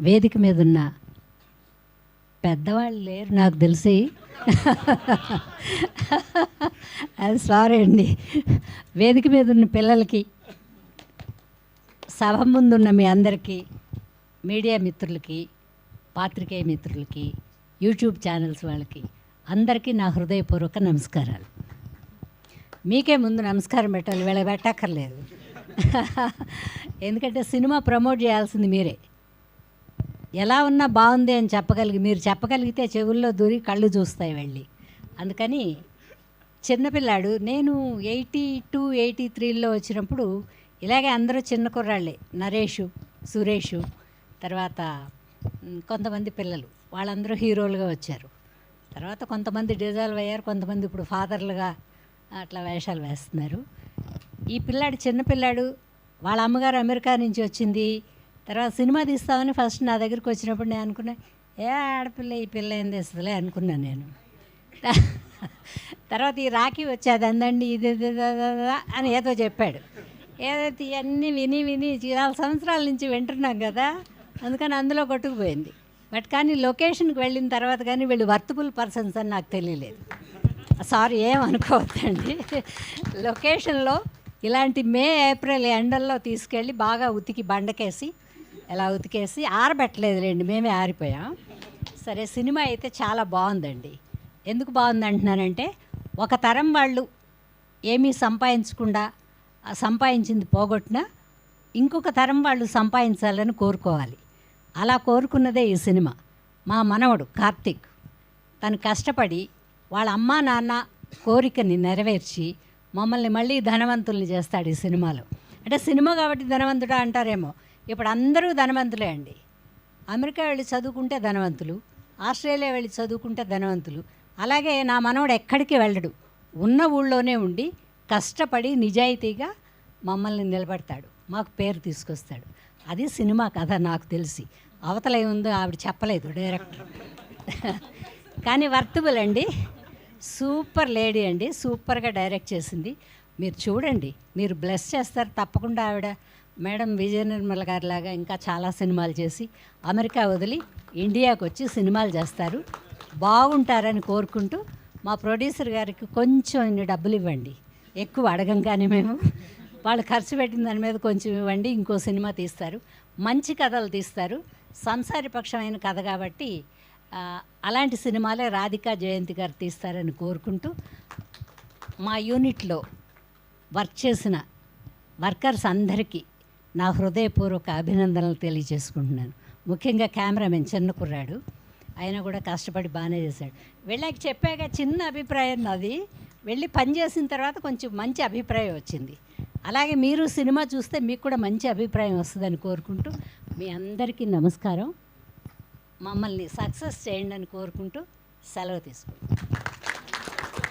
వేదిక మీద ఉన్న పెద్దవాళ్ళు లేరు నాకు తెలిసి. అది సారీ అండి. వేదిక మీద ఉన్న పిల్లలకి, సభ ముందున్న మీ అందరికీ, మీడియా మిత్రులకి, పాత్రికేయ మిత్రులకి, యూట్యూబ్ ఛానల్స్ వాళ్ళకి అందరికీ నా హృదయపూర్వక నమస్కారాలు. మీకే ముందు నమస్కారం పెట్టాలి, వీళ్ళకి పెట్టక్కర్లేదు. ఎందుకంటే సినిమా ప్రమోట్ చేయాల్సింది మీరే. ఎలా ఉన్నా బాగుంది అని మీరు చెప్పగలిగితే చెవుల్లో దూరి కళ్ళు చూస్తాయి వెళ్ళి. అందుకని చిన్నపిల్లాడు, నేను 82, 83లో వచ్చినప్పుడు ఇలాగే అందరూ చిన్న కుర్రాళ్ళే, నరేషు, సురేషు, తర్వాత కొంతమంది పిల్లలు, వాళ్ళందరూ హీరోలుగా వచ్చారు. తర్వాత కొంతమంది డిజాల్వ్ అయ్యారు, కొంతమంది ఇప్పుడు ఫాదర్లుగా అట్లా వేషాలు వేస్తున్నారు. ఈ పిల్లాడు చిన్నపిల్లాడు, వాళ్ళ అమ్మగారు అమెరికా నుంచి వచ్చింది. తర్వాత సినిమా తీస్తామని ఫస్ట్ నా దగ్గరికి వచ్చినప్పుడు నేను అనుకున్నా, ఏ ఆడపిల్ల ఈ పిల్ల ఏం తెస్తుందిలే అనుకున్నాను నేను. తర్వాత ఈ రాఖీ వచ్చేది అందండి ఇది అని ఏదో చెప్పాడు. ఏదైతే ఇవన్నీ విని 4 సంవత్సరాల నుంచి వింటున్నాం కదా, అందుకని అందులో కొట్టుకుపోయింది. బట్ కానీ లొకేషన్కి వెళ్ళిన తర్వాత కానీ వీళ్ళు వర్తబుల్ పర్సన్స్ అని నాకు తెలియలేదు. సారీ, ఏమనుకోవద్దండి. లొకేషన్లో ఇలాంటి మే, ఏప్రిల్ ఎండల్లో తీసుకెళ్ళి బాగా ఉతికి బండకేసి, ఎలా ఉతికేసి ఆరబెట్టలేదులేండి, మేమే ఆరిపోయాం. సరే, సినిమా అయితే చాలా బాగుందండి. ఎందుకు బాగుంది అంటున్నానంటే, ఒక తరం వాళ్ళు ఏమీ సంపాదించకుండా సంపాదించింది పోగొట్టినా ఇంకొక తరం వాళ్ళు సంపాదించాలని కోరుకోవాలి. అలా కోరుకున్నదే ఈ సినిమా. మా మనవడు కార్తీక్, తను కష్టపడి వాళ్ళ అమ్మా నాన్న కోరికని నెరవేర్చి మమ్మల్ని మళ్ళీ ధనవంతుల్ని చేస్తాడు ఈ సినిమాలో. అంటే సినిమా కాబట్టి ధనవంతుడా అంటారేమో, ఇప్పుడు అందరూ ధనవంతులే అండి. అమెరికా వెళ్ళి చదువుకుంటే ధనవంతులు, ఆస్ట్రేలియా వెళ్ళి చదువుకుంటే ధనవంతులు. అలాగే నా మనవడు ఎక్కడికి వెళ్ళడు, ఉన్న ఊళ్ళోనే ఉండి కష్టపడి నిజాయితీగా మమ్మల్ని నిలబెడతాడు, మాకు పేరు తీసుకొస్తాడు. అది సినిమా కథ నాకు తెలిసి. అవతల ఏముందో ఆవిడ చెప్పలేదు డైరెక్టర్. కానీ వర్తబుల్ అండి. సూపర్ లేడీ అండి, సూపర్గా డైరెక్ట్ చేసింది. మీరు చూడండి, మీరు బ్లెస్ చేస్తారు తప్పకుండా. ఆవిడ మేడం విజయ నిర్మల గారి లాగా ఇంకా చాలా సినిమాలు చేసి అమెరికా వదిలి ఇండియాకు వచ్చి సినిమాలు చేస్తారు. బాగుంటారని కోరుకుంటూ, మా ప్రొడ్యూసర్ గారికి కొంచెం ఇన్ని డబ్బులు ఇవ్వండి, ఎక్కువ అడగంగానే మేము. వాళ్ళు ఖర్చు పెట్టిన దాని మీద కొంచెం ఇవ్వండి, ఇంకో సినిమా తీస్తారు. మంచి కథలు తీస్తారు, సంసారపక్షమైన కథ కాబట్టి అలాంటి సినిమాలే రాధికా జయంతి గారు తీస్తారని కోరుకుంటూ, మా యూనిట్లో వర్క్ చేసిన వర్కర్స్ అందరికీ నా హృదయపూర్వక అభినందనలు తెలియజేసుకుంటున్నాను. ముఖ్యంగా కెమెరామెన్ చిన్న కుర్రాడు, ఆయన కూడా కష్టపడి బాగానే చేశాడు. వెళ్ళాక చెప్పాక చిన్న అభిప్రాయం నాది, వెళ్ళి పనిచేసిన తర్వాత కొంచెం మంచి అభిప్రాయం వచ్చింది. అలాగే మీరు సినిమా చూస్తే మీకు కూడా మంచి అభిప్రాయం వస్తుందని కోరుకుంటూ, మీ అందరికీ నమస్కారం. మమ్మల్ని సక్సెస్ చేయండి అని కోరుకుంటూ సెలవు తీసుకుంటాం.